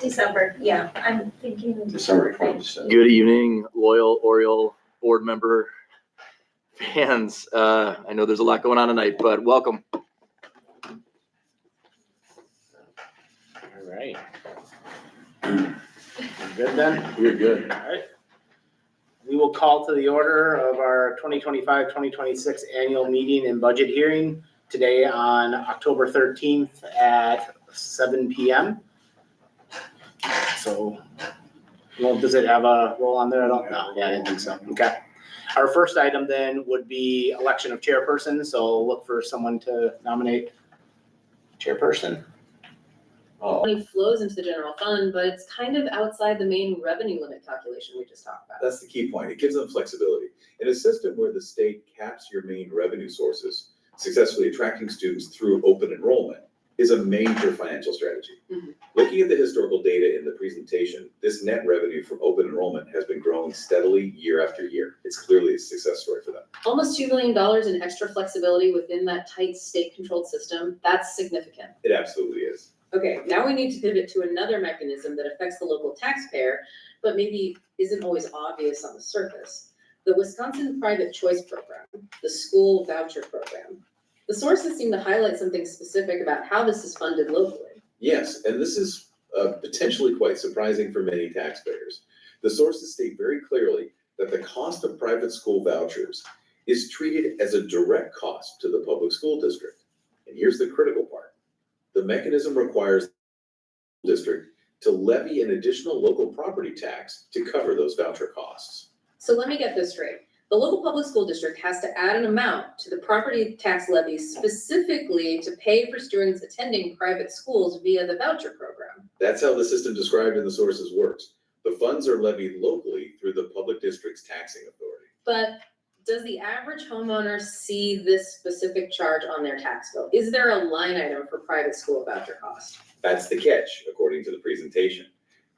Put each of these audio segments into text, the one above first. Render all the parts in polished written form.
December, yeah, I'm thinking. December 27th. Good evening, loyal Oriole board member fans. I know there's a lot going on tonight, but welcome. All right. We're good then? We're good. All right. We will call to the order of our 2025-2026 annual meeting and budget hearing today on October 13th at 7 p.m. So, well, does it have a roll on there? I don't know. Yeah, I didn't think so. Okay. Our first item then would be election of chairperson. So look for someone to nominate chairperson. Money flows into the general fund, but it's kind of outside the main revenue limit calculation we just talked about. That's the key point. It gives them flexibility. In a system where the state caps your main revenue sources, successfully attracting students through open enrollment is a major financial strategy. Mhm. Looking at the historical data in the presentation, this net revenue from open enrollment has been growing steadily year after year. It's clearly a success story for them. Almost $2 million in extra flexibility within that tight state-controlled system. That's significant. It absolutely is. Okay, now we need to pivot to another mechanism that affects the local taxpayer, but maybe isn't always obvious on the surface. The Wisconsin Private Choice Program, the school voucher program. The sources seem to highlight something specific about how this is funded locally. Yes, and this is potentially quite surprising for many taxpayers. The sources state very clearly that the cost of private school vouchers is treated as a direct cost to the public school district. And here's the critical part. The mechanism requires the district to levy an additional local property tax to cover those voucher costs. So let me get this straight. The local public school district has to add an amount to the property tax levy specifically to pay for students attending private schools via the voucher program. That's how the system described in the sources works. The funds are levied locally through the public district's taxing authority. But does the average homeowner see this specific charge on their tax bill? Is there a line item for private school voucher cost? That's the catch, according to the presentation.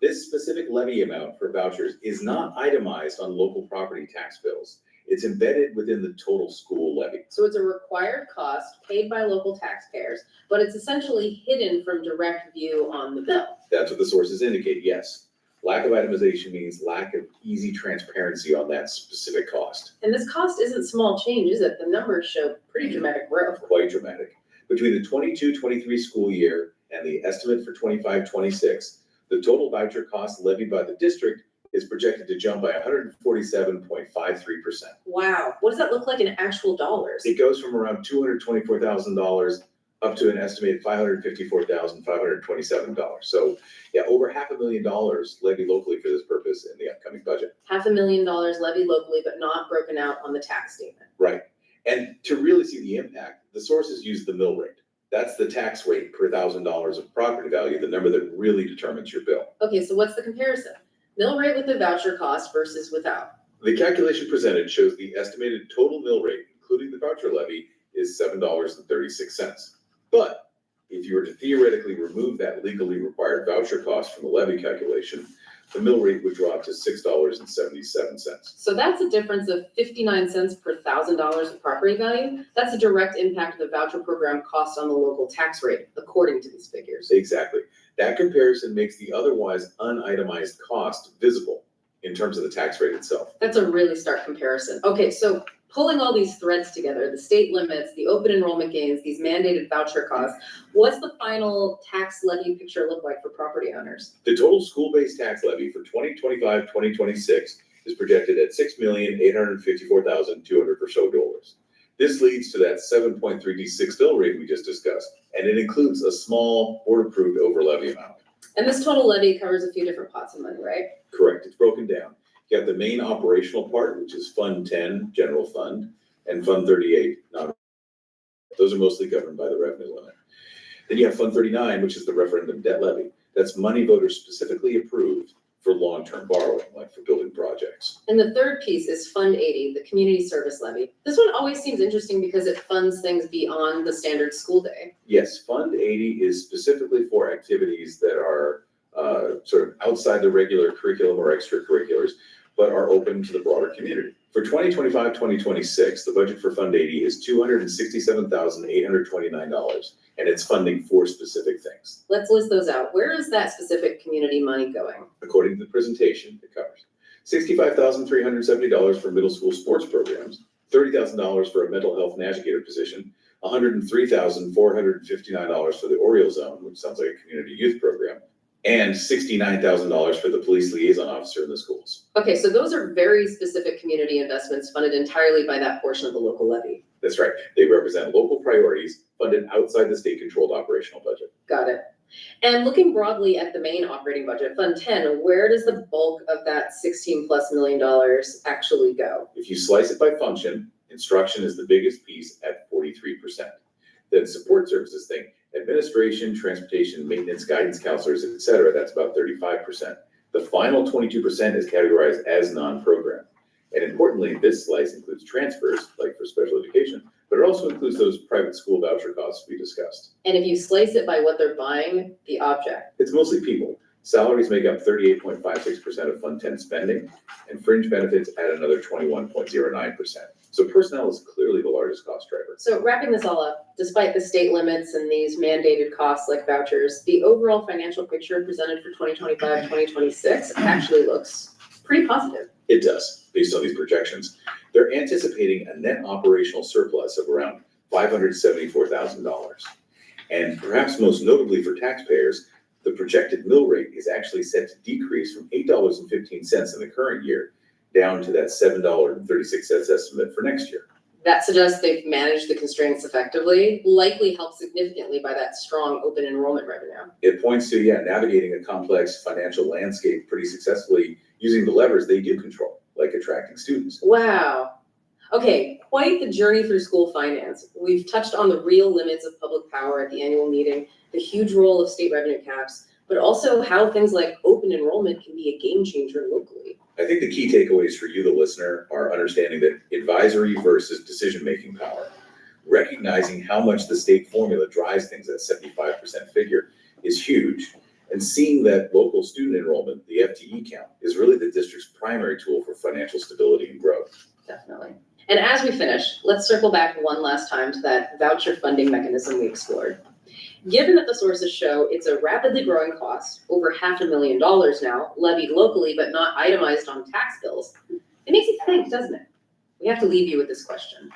This specific levy amount for vouchers is not itemized on local property tax bills. It's embedded within the total school levy. So it's a required cost paid by local taxpayers, but it's essentially hidden from direct view on the bill. That's what the sources indicate, yes. Lack of itemization means lack of easy transparency on that specific cost. And this cost isn't small change, is it? The numbers show pretty dramatic growth. Quite dramatic. Between the 22-23 school year and the estimate for 25-26, the total voucher cost levied by the district is projected to jump by 147.53%. Wow, what does that look like in actual dollars? It goes from around $224,000 up to an estimated $554,527. So yeah, over $500,000 levied locally for this purpose in the upcoming budget. $500,000 levied locally, but not broken out on the tax statement. Right. And to really see the impact, the sources use the mill rate. That's the tax rate per $1,000 of property value, the number that really determines your bill. Okay, so what's the comparison? Mill rate with the voucher cost versus without. The calculation presented shows the estimated total mill rate, including the voucher levy, is $7.36. But if you were to theoretically remove that legally required voucher cost from the levy calculation, the mill rate would drop to $6.77. So that's a difference of 59 cents per $1,000 of property value. That's a direct impact of the voucher program cost on the local tax rate, according to these figures. Exactly. That comparison makes the otherwise unitemized cost visible in terms of the tax rate itself. That's a really stark comparison. Okay, so pulling all these threads together, the state limits, the open enrollment gains, these mandated voucher costs, what's the final tax levy picture look like for property owners? The total school-based tax levy for 2025-2026 is projected at $6,854,200 or so dollars. This leads to that 7.3D6 bill rate we just discussed, and it includes a small board-approved over levy amount. And this total levy covers a few different pots of money, right? Correct, it's broken down. You have the main operational part, which is Fund 10, General Fund, and Fund 38, those are mostly governed by the revenue limit. Then you have Fund 39, which is the referendum debt levy. That's money voters specifically approved for long-term borrowing, like for building projects. And the third piece is Fund 80, the community service levy. This one always seems interesting because it funds things beyond the standard school day. Yes, Fund 80 is specifically for activities that are sort of outside the regular curriculum or extracurriculars. but are open to the broader community. For 2025-2026, the budget for Fund 80 is $267,829, and it's funding 4 specific things. Let's list those out. Where is that specific community money going? According to the presentation, it covers $65,370 for middle school sports programs, $30,000 for a mental health navigator position, $103,459 for the Oriole Zone, which sounds like a community youth program, and $69,000 for the police liaison officer in the schools. Okay, so those are very specific community investments funded entirely by that portion of the local levy. That's right. They represent local priorities funded outside the state-controlled operational budget. Got it. And looking broadly at the main operating budget, Fund 10, where does the bulk of that $16+ million actually go? If you slice it by function, instruction is the biggest piece at 43%. Then support services thing, administration, transportation, maintenance, guidance counselors, et cetera, that's about 35%. The final 22% is categorized as non-program. And importantly, this slice includes transfers, like for special education, but it also includes those private school voucher costs we discussed. And if you slice it by what they're buying, the object. It's mostly people. Salaries make up 38.56% of Fund 10 spending, and fringe benefits add another 21.09%. So personnel is clearly the largest cost driver. So wrapping this all up, despite the state limits and these mandated costs like vouchers, the overall financial picture presented for 2025-2026 actually looks pretty positive. It does, based on these projections. They're anticipating a net operational surplus of around $574,000. And perhaps most notably for taxpayers, the projected mill rate is actually set to decrease from $8.15 in the current year down to that $7.36 estimate for next year. That suggests they've managed the constraints effectively, likely helped significantly by that strong open enrollment revenue. It points to, navigating a complex financial landscape pretty successfully using the levers they do control, like attracting students. Wow. Okay, quite the journey through school finance. We've touched on the real limits of public power at the annual meeting, the huge role of state revenue caps, but also how things like open enrollment can be a game changer locally. I think the key takeaways for you, the listener, are understanding that advisory versus decision-making power. Recognizing how much the state formula drives things, that 75% figure, is huge. And seeing that local student enrollment, the FTE count, is really the district's primary tool for financial stability and growth. Definitely. And as we finish, let's circle back one last time to that voucher funding mechanism we explored. Given that the sources show it's a rapidly growing cost, over $500,000 now, levied locally but not itemized on tax bills, it makes you think, doesn't it? We have to leave you with this question.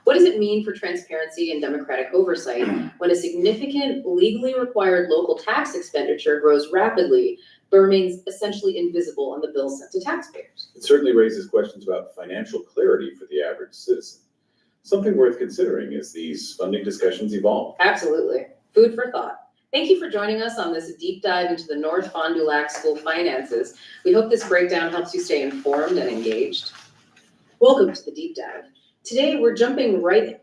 What does it mean for transparency and democratic oversight when a significant legally required local tax expenditure grows rapidly but remains essentially invisible on the bills sent to taxpayers? It certainly raises questions about financial clarity for the average citizen. Something worth considering as these funding discussions evolve. Absolutely. Food for thought. Thank you for joining us on this deep dive into the North Fond du Lac school finances. We hope this breakdown helps you stay informed and engaged. Welcome to the deep dive. Today, we're jumping right in.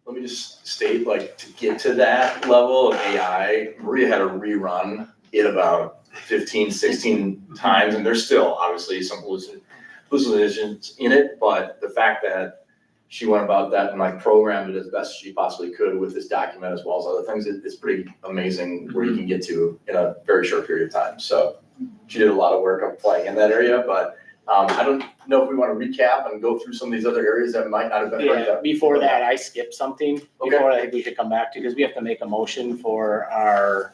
Let me just state, to get to that level of AI, Maria had to rerun it about 15, 16 times, and there's still obviously some hallucinations in it, but the fact that she went about that and programmed it as best she possibly could with this document as well as other things, it's pretty amazing where you can get to in a very short period of time. So she did a lot of work applying in that area, but I don't know if we want to recap and go through some of these other areas that might not have been. Yeah, before that, I skipped something. Before I think we should come back to, because we have to make a motion for our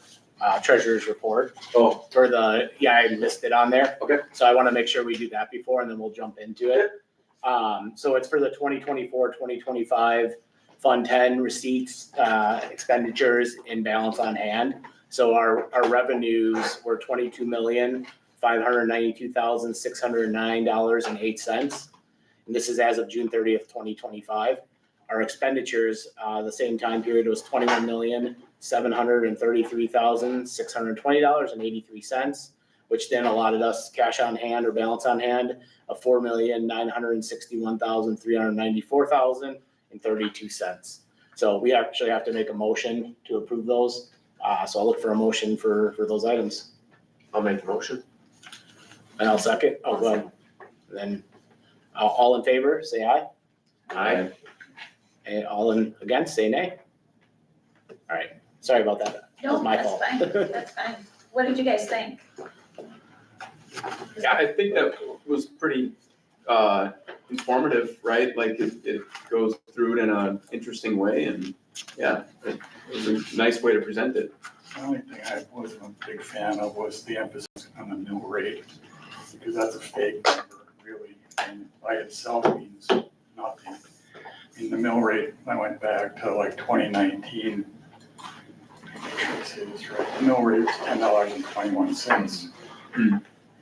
treasurer's report. Oh, For the, I missed it on there. Okay. So I want to make sure we do that before, and then we'll jump into it. So it's for the 2024-2025 Fund 10 receipts, expenditures, and balance on hand. So our revenues were $22,592,609.08. And this is as of June 30th, 2025. Our expenditures, the same time period, was $21,733,620.83, which then allotted us cash on hand or balance on hand of $4,961,394.32. So we actually have to make a motion to approve those. So I'll look for a motion for those items. I'll make the motion. And I'll second. Oh, go ahead. And then all in favor, say aye. Aye. And all in against, say nay. All right. Sorry about that. That was No, my that's fault. fine, that's fine. What did you guys think? Yeah, I think that was pretty informative, right? Like it goes through it in an interesting way and yeah, it was a nice way to present it. The only thing I wasn't a big fan of was the emphasis on the mill rate, because that's a fake number, really, and by itself means nothing. In the mill rate, I went back to like 2019. Make sure I say this right. The mill rate was $10.21.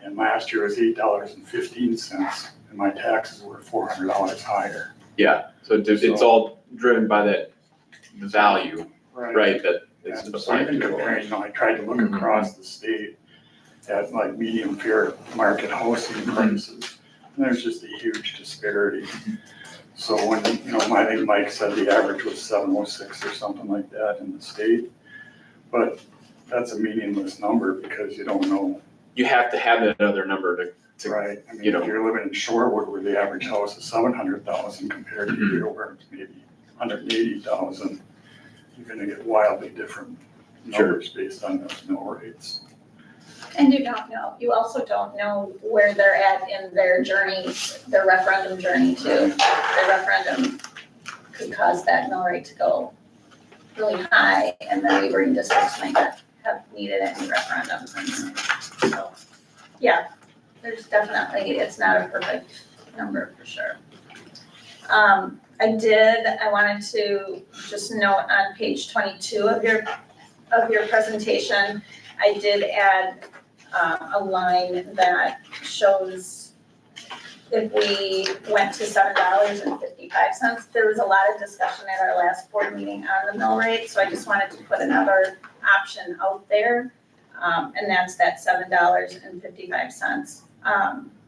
And last year was $8.15, and my taxes were $400 higher. Yeah, so it's all driven by that, the value, right, that is And so applied even to it. comparing, I tried to look across the state at like medium fair market housing prices, and there's just a huge disparity. So when, I think Mike said the average was 706 or something like that in the state, but that's a meaningless number because you don't know. You have to have that other number to Right, I mean, you know. if you're living in Shorewood where the average house is 700,000 compared to here where it's maybe 180,000, you're gonna get wildly different numbers based on those mill rates. And you also don't know where they're at in their journey, their referendum journey too. The referendum could cause that mill rate to go really high, and the neighboring districts might not have needed any referendums. And so, yeah, there's definitely, it's not a perfect number for sure. I wanted to just note on page 22 of your presentation, I did add a line that shows if we went to $7.55. There was a lot of discussion at our last board meeting on the mill rate, so I just wanted to put another option out there, and that's that $7.55.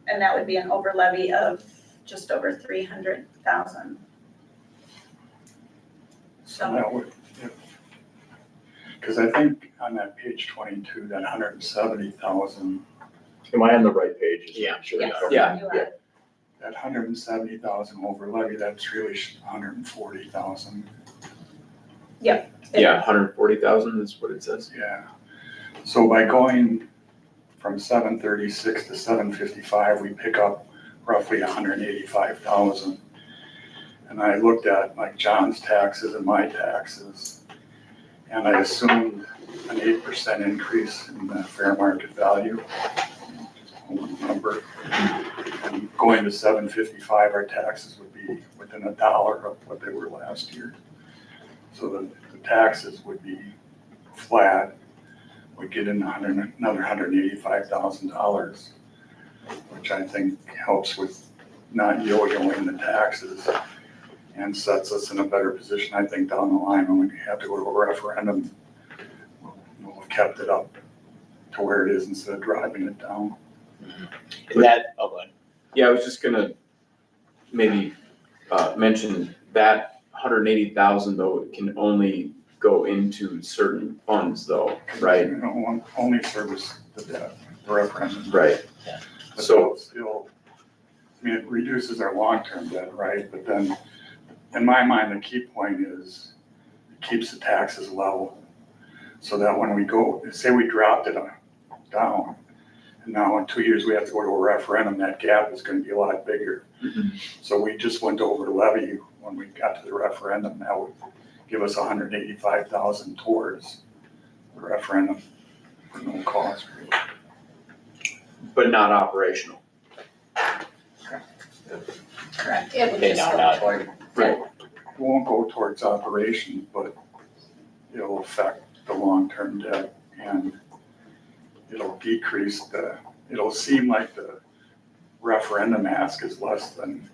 And that would be an over levy of just over 300,000. So that would, because I think on that page 22, that 170,000, Am I on the right page? Just Yeah. make sure. Yes, Yeah. you are. that 170,000 over levy, that's really 140,000. yeah, 140,000 is what it says. Yeah. So by going from 736 to 755, we pick up roughly 185,000. And I looked at like John's taxes and my taxes, and I assumed an 8% increase in the fair market value, number. And going to 755, our taxes would be within $1 of what they were last year. So the taxes would be flat. We get in another $185,000, which I think helps with not yo-yoing the taxes and sets us in a better position, I think, down the line when we have to go to a referendum. We'll have kept it up to where it is instead of driving it down. And that, oh, go ahead. Yeah, I was just gonna maybe mention that 180,000 though can only go into certain funds though, right? Only service the debt, the referendum. Right. But So- still, I mean, it reduces our long-term debt, right? But then, in my mind, the key point is it keeps the taxes level. So that when we go, say we dropped it down, and now in 2 years we have to go to a referendum, that gap is gonna be a lot bigger. So we just went over levy when we got to the referendum. That would give us 185,000 towards the referendum for no cost really. But not operational. Correct, it would Okay, just no, go no. toward. Right. It won't go towards operations, but it'll affect the long-term debt and it'll decrease it'll seem like the referendum ask is less than.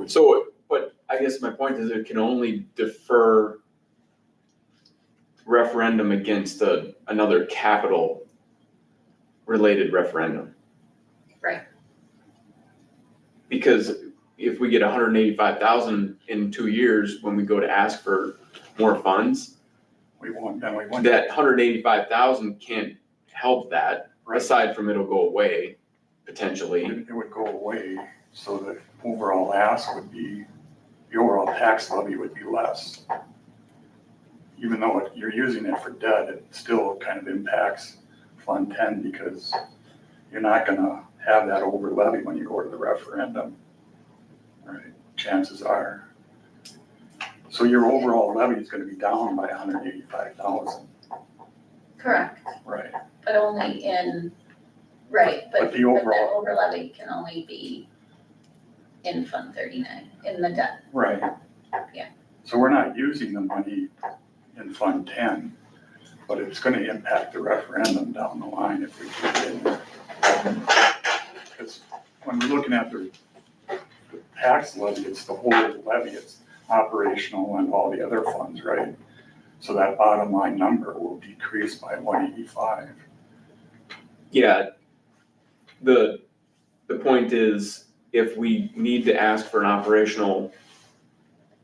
So, but I guess my point is it can only defer referendum against another capital related referendum. Right. Because if we get 185,000 in 2 years, when we go to ask for more funds, We won't, then we won't. that 185,000 can't help that, Right. aside from it'll go away potentially. It would go away, so the overall ask would be, the overall tax levy would be less. Even though you're using it for debt, it still kind of impacts Fund 10 because you're not gonna have that over levy when you go to the referendum, right? Chances are. So your overall levy is gonna be down by 185,000, Correct, right? but only in, right, but But the that overall, over levy can only be in Fund 39, in the debt. right. Yeah. So we're not using the money in Fund 10, but it's gonna impact the referendum down the line if we keep it in there. Because when we're looking at the tax levy, it's the whole levy, it's operational and all the other funds, right? So that bottom line number will decrease by 185. Yeah. The point is, if we need to ask for an operational,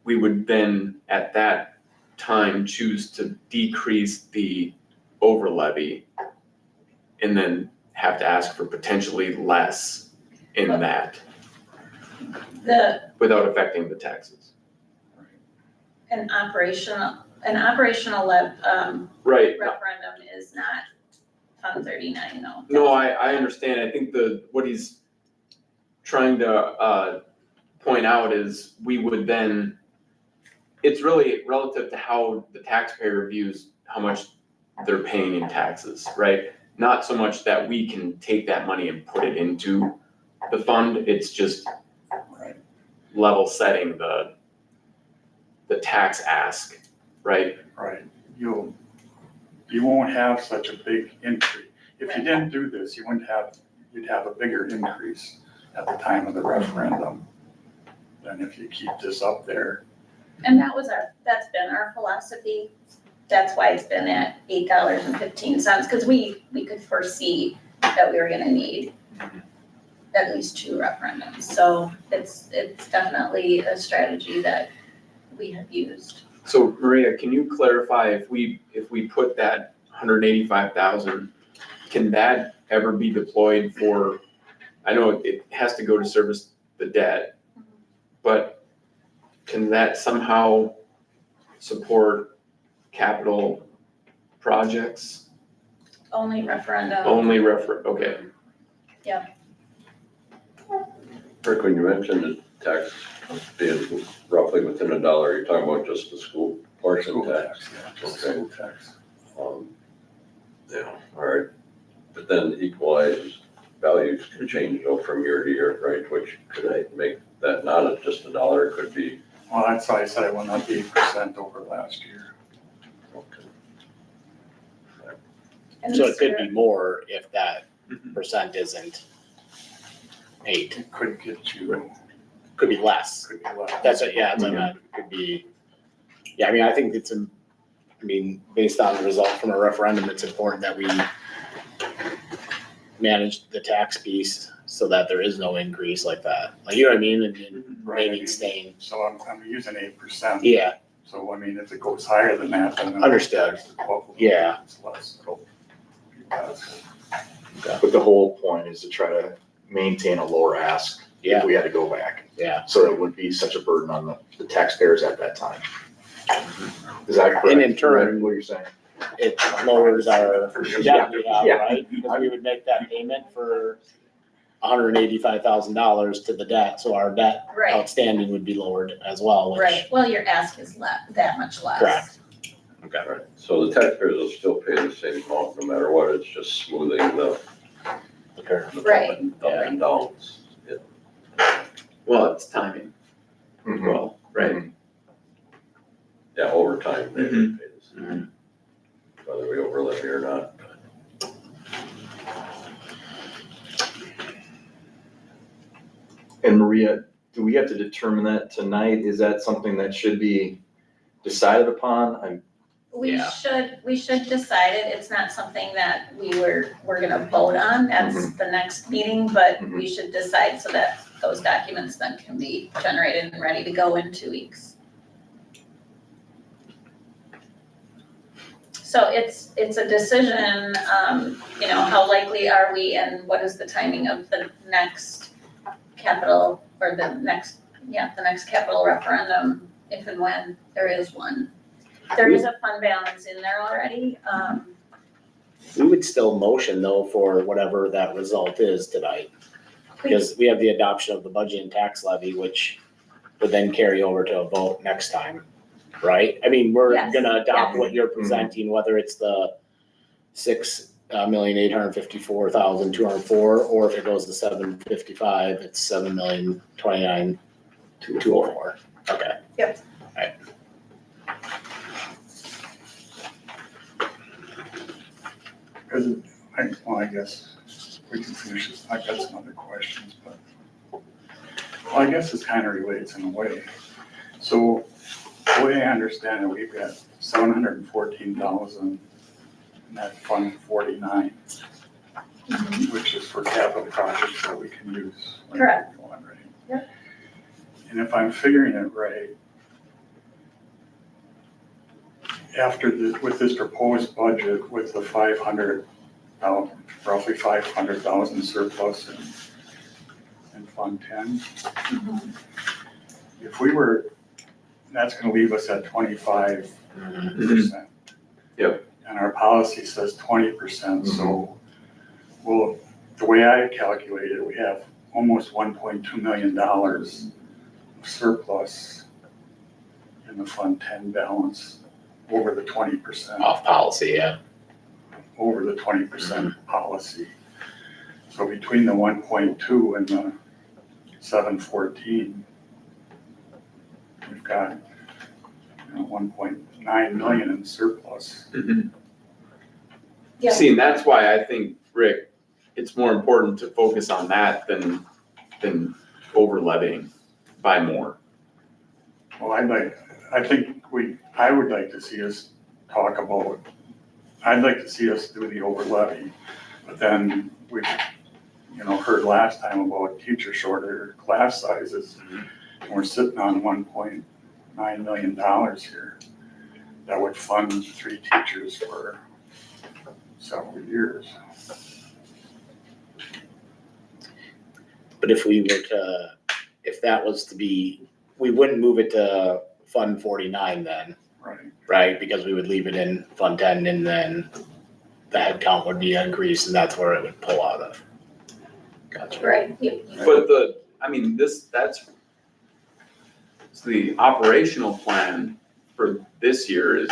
we would then at that time choose to decrease the over levy and then have to ask for potentially less in that without affecting the taxes. An operational Right. referendum is not Fund 39, no. No, I understand. I think what he's trying to point out is we would then, it's really relative to how the taxpayer views how much they're paying in taxes, right? Not so much that we can take that money and put it into the fund, it's just level setting the tax ask, right? Right, you won't have such a big increase. If you didn't do this, you'd have a bigger increase at the time of the referendum than if you keep this up there. And that's been our philosophy. That's why it's been at $8.15, because we could foresee that we were gonna need at least 2 referendums. So it's definitely a strategy that we have used. So Maria, can you clarify if we put that 185,000, can that ever be deployed for, I know it has to go to service the debt, but can that somehow support capital projects? Only referendum. Okay. Rick, when you mentioned the tax being roughly within $1, you're talking about just the school portion School tax? tax, yeah, just Okay. school tax. Yeah, all right. But then equalized values can change though from year to year, right? Which could I make that not at just $1, it could be, Well, that's why I said it went up 8% over last year. okay. And So this it could year- be more if that percent isn't 8, It could get you, could be less. could be less. That's what I meant, it could be, yeah, I mean, I think based on the result from a referendum, it's important that we manage the tax piece so that there is no increase like that. Like, you know what I mean, and remaining staying, So I'm using 8%. yeah, So I mean, if it goes higher than that, then. Understood. Yeah. It's less. It'll be less. But the whole point is to try to maintain a lower ask Yeah. if we had to go back. yeah. So it wouldn't be such a burden on the taxpayers at that time. Is that correct? And in turn- Right, what you're saying? It lowers our debt we have, Yeah. right? Because we would make that payment for $185,000 to the debt, so our debt Right, outstanding would be lowered as well, which. right. Well, your ask is that much less. Correct. Right, so the taxpayers will still pay the same amount no matter what, it's just smoothing the Okay. up Right. and downs. Yeah. Well, it's timing as Mhm. well, right? Yeah, over time, they Mhm. pay the same, whether we overlay or not. And Maria, do we have to determine that tonight? Is that something that should be decided upon? We Yeah. should decide it. It's not something that we're gonna vote on. That's the next meeting, but we should decide so that those documents then can be generated and ready to go in 2 weeks. So it's a decision, how likely are we and what is the timing of the next capital or the next capital referendum, if and when there is one. There is a fund balance in there already. We would still motion though for whatever that result is tonight. Because we have the adoption of the budget and tax levy, which would then carry over to a vote next time, right? I mean, we're Yes, gonna adopt yes. what you're presenting, whether it's the 6,854,204, or if it goes to 755, it's 7,029,204. Okay. Yep. Right. Because, I guess we can finish this, I've got some other questions, but, well, I guess this kind of relates in a way. So, the way I understand it, we've got 714,000 in that Fund 49, which is for capital projects that we can use. when Correct. we're going, right? Yep. And if I'm figuring it right, with this proposed budget, with the 500,000, roughly 500,000 surplus in Fund 10, if we were, that's gonna leave us at 25%. Yep. And our policy says 20%, so, well, the way I calculate it, we have almost $1.2 million of surplus in the Fund 10 balance over the 20%. Off policy, yeah. Over the 20% policy. So between the 1.2 and the 714, we've got 1.9 million in surplus. Yeah. See, and that's why I think, Rick, it's more important to focus on that than over levying by more. Well, I would like to see us talk about, I'd like to see us do the over levy, but then we, heard last time about teacher shorter class sizes. And we're sitting on $1.9 million here that would fund 3 teachers for several years. But if that was to be, we wouldn't move it to Fund 49 then, Right. right? Because we would leave it in Fund 10 and then the head count would be increased and that's where it would pull out of. Gotcha. Right, yep. But that's the operational plan for this year is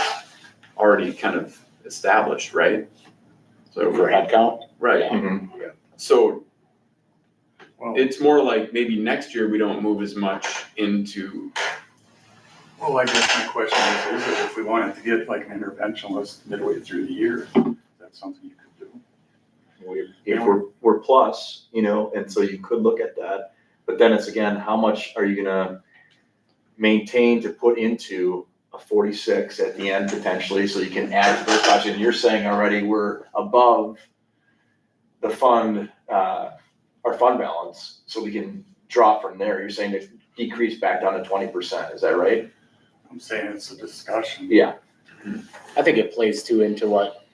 already kind of established, right? So, For head count? right, Yeah. so Well, it's more like maybe next year we don't move as much into, well, I guess my question is it if we wanted to get like an interventionist midway through the year, is that something you could do? If we're plus, and so you could look at that, but then it's again, how much are you gonna maintain to put into a 46 at the end potentially, so you can add to the budget? You're saying already we're above the fund, our fund balance, so we can draw from there. You're saying to decrease back down to 20%, is that right? I'm saying it's a discussion. Yeah. I think it plays too into what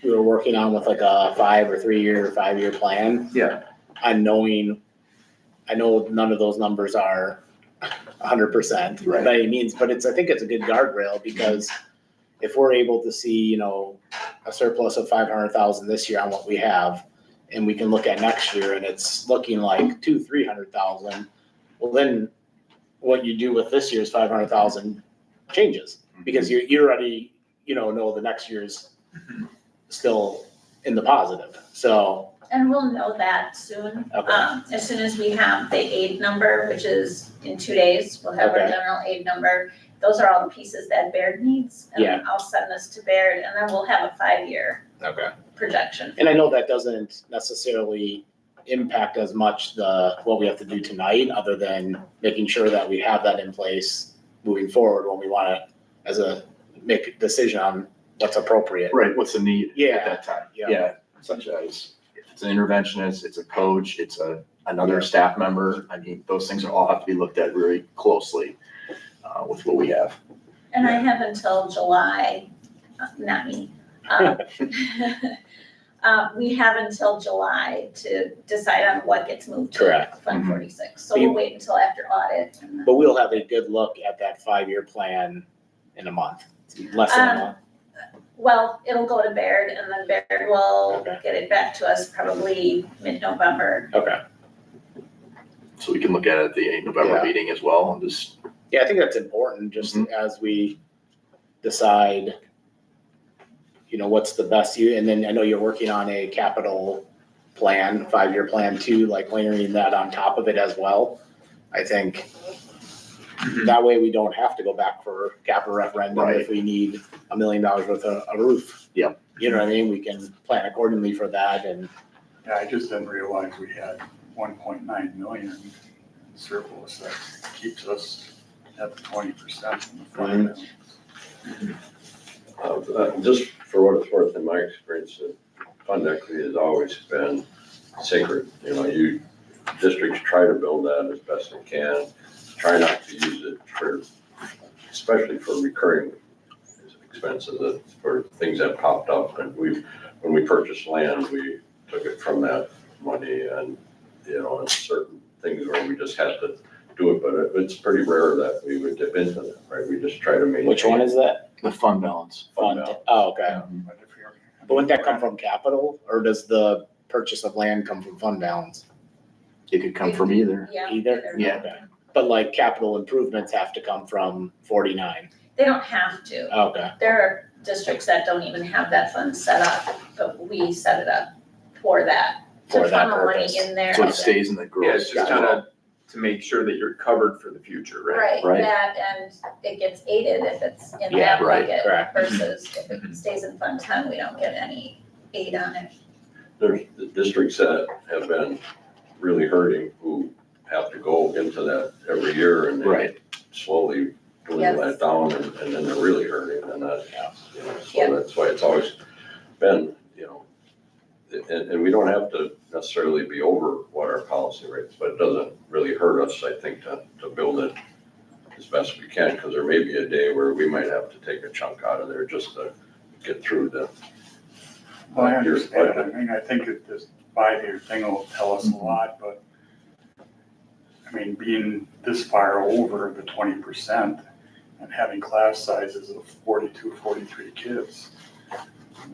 we were working on with like a 5 or 5-year plan. Yeah. I know none of those numbers are 100% Right. by any means, but I think it's a good guardrail because if we're able to see, a surplus of 500,000 this year on what we have, and we can look at next year and it's looking like 200,000-300,000, well then what you do with this year's 500,000 changes because you already, know the next year's still in the positive. So, And we'll know that soon. Okay. As soon as we have the aid number, which is in 2 days, we'll have our Okay. general aid number. Those are all the pieces that Baird needs. Yeah. And I'll send this to Baird and then we'll have a 5-year okay. projection. And I know that doesn't necessarily impact as much what we have to do tonight, other than making sure that we have that in place moving forward when we want to, make a decision on what's appropriate. Right, what's the need Yeah. at that time? Yeah. Yeah, such as if it's an interventionist, it's a coach, it's another staff member. I mean, those things all have to be looked at very closely with what we have. And I have until July, not me. We have until July to decide on what gets moved to Correct. Fund 46. So we'll wait until after audit. And then- But we'll have a good look at that 5-year plan in a month, less than a month. Well, it'll go to Baird and then Baird will Okay. get it back to us probably mid-November. Okay. So we can look at it at the November Yeah. meeting as well and just, Yeah, I think that's important, just as we decide, what's the best and then I know you're working on a capital plan, 5-year plan too, like layering that on top of it as well. I think that way we don't have to go back for capital referendum if we need $1 million worth of a roof. Yep. You know what I mean? We can plan accordingly for that and, Yeah, I just didn't realize we had 1.9 million in surplus that keeps us at the 20% in the fund balance. Just for what it's worth, in my experience, fund equity has always been sacred. You districts try to build that as best they can, try not to use it especially for recurring expenses, for things that popped up. And when we purchased land, we took it from that money and, and certain things where we just had to do it, but it's pretty rare that we would dip into that, right? We just try to maintain. which one is that? the fund balance. Fund. balance. Oh, okay. But if you're- But wouldn't that come from capital or does the purchase of land come from fund balance? It could come from either. Yeah. Either? Yeah. Okay. But like capital improvements have to come from 49. They don't have to. Okay. There are districts that don't even have that fund set up, but we set it up for that. To For that funnel money purpose. in there. So it stays in the Yeah, it's gross. just kind of to make sure that you're covered for the future, right? Right, Right. that and it gets aided if it's in Yeah, that right, bucket correct. versus if it stays in Fund 10, we don't get any aid on it. There's the districts that have been really hurting who have to go into that every year and they Right. slowly dwindle Yes. that down and then they're really hurting and that, Yep. so that's why it's always been, and we don't have to necessarily be over what our policy rates, but it doesn't really hurt us, I think, to build it as best we can, because there may be a day where we might have to take a chunk out of there just to get through the. Well, I year's understand. budget. I mean, I think that this 5-year thing will tell us a lot, but I mean, being this far over the 20% and having class sizes of 42, 43 kids,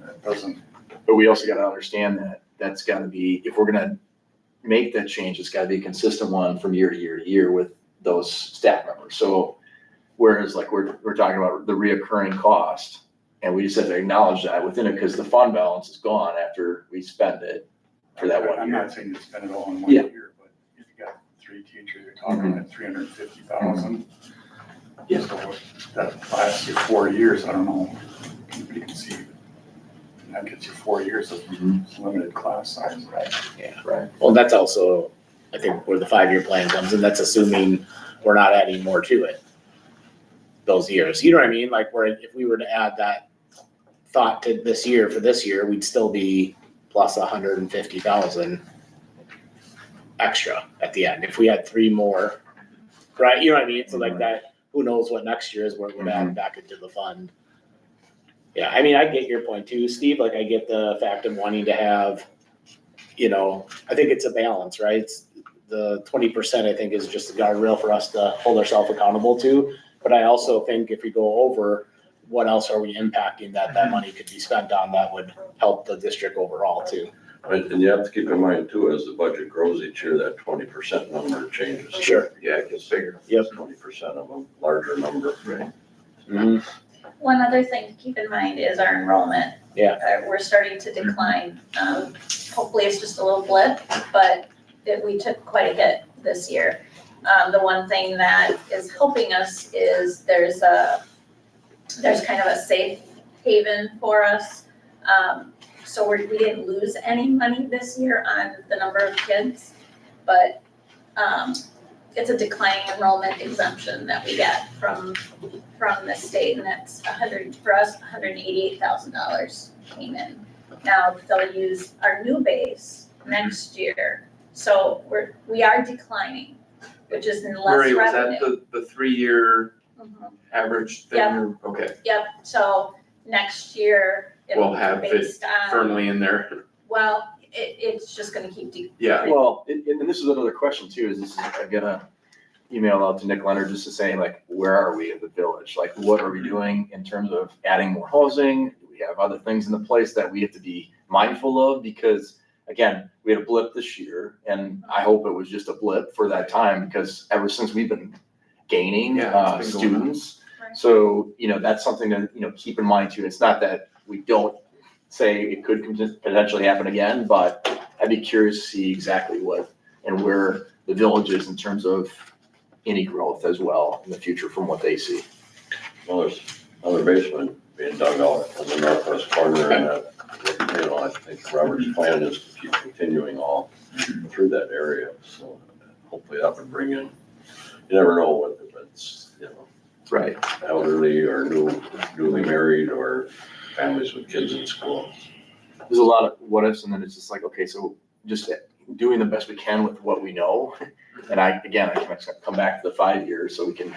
that doesn't, But we also gotta understand that that's gotta be, if we're gonna make that change, it's gotta be a consistent one from year to year to year with those staff members. So whereas like we're talking about the reoccurring cost, and we just have to acknowledge that within it, because the fund balance is gone after we spend it for that 1 I'm year. not saying to spend it all in one Yeah. year, but if you got 3 teachers, you're talking at 350,000. Yeah. So that lasts you 4 years, I don't know, you can see, that gets you 4 years of limited class size. Right. Well, that's also, I think, where the 5-year plan comes in. That's assuming we're not adding more to it those years. You know what I mean? Like where if we were to add that thought to this year, for this year, we'd still be plus 150,000 extra at the end. If we had 3 more, right? You know what I mean? So like that, who knows what next year is where it would add back into the fund. Yeah, I mean, I get your point too, Steve. Like I get the fact of wanting to have, I think it's a balance, right? It's the 20% I think is just a guardrail for us to hold ourselves accountable to. But I also think if we go over, what else are we impacting that money could be spent on that would help the district overall too? And you have to keep in mind too, as the budget grows each year, that 20% number changes. Sure. Yeah, it gets bigger. Yep. 20% of a larger number. Right. Mm-hmm. One other thing to keep in mind is our enrollment. Yeah. We're starting to decline. Hopefully it's just a little blip, but we took quite a hit this year. The one thing that is helping us is there's kind of a safe haven for us. So we didn't lose any money this year on the number of kids, but it's a declining enrollment exemption that we get from the state, and that's $188,000 came in. Now they'll use our new base next year, so we are declining, which is less Marie, was revenue. that the 3-year Mhm. average thing? Yeah. Okay, Yep, so next year it'll We'll be have it based on, firmly in there. well, it's just gonna keep Yeah. Well, and this is another question too, I'm gonna email out to Nick Leonard just to say like, where are we as a village? Like, what are we doing in terms of adding more housing? Do we have other things in the place that we have to be mindful of because, again, we had a blip this year and I hope it was just a blip for that time because ever since we've been gaining Yeah, it's been going up. students. Right. So, that's something to, keep in mind too. It's not that we don't say it could potentially happen again, but I'd be curious to see exactly what and where the village is in terms of any growth as well in the future from what they see. Well, there's another basement being dug out in the northwest corner and I think Robert's plan is to keep continuing all through that area. So hopefully that would bring in, you never know what if it's, Right. elderly or newly married or families with kids in school. There's a lot of what ifs and then it's just like, okay, so just doing the best we can with what we know. And I can come back to the 5 years so we can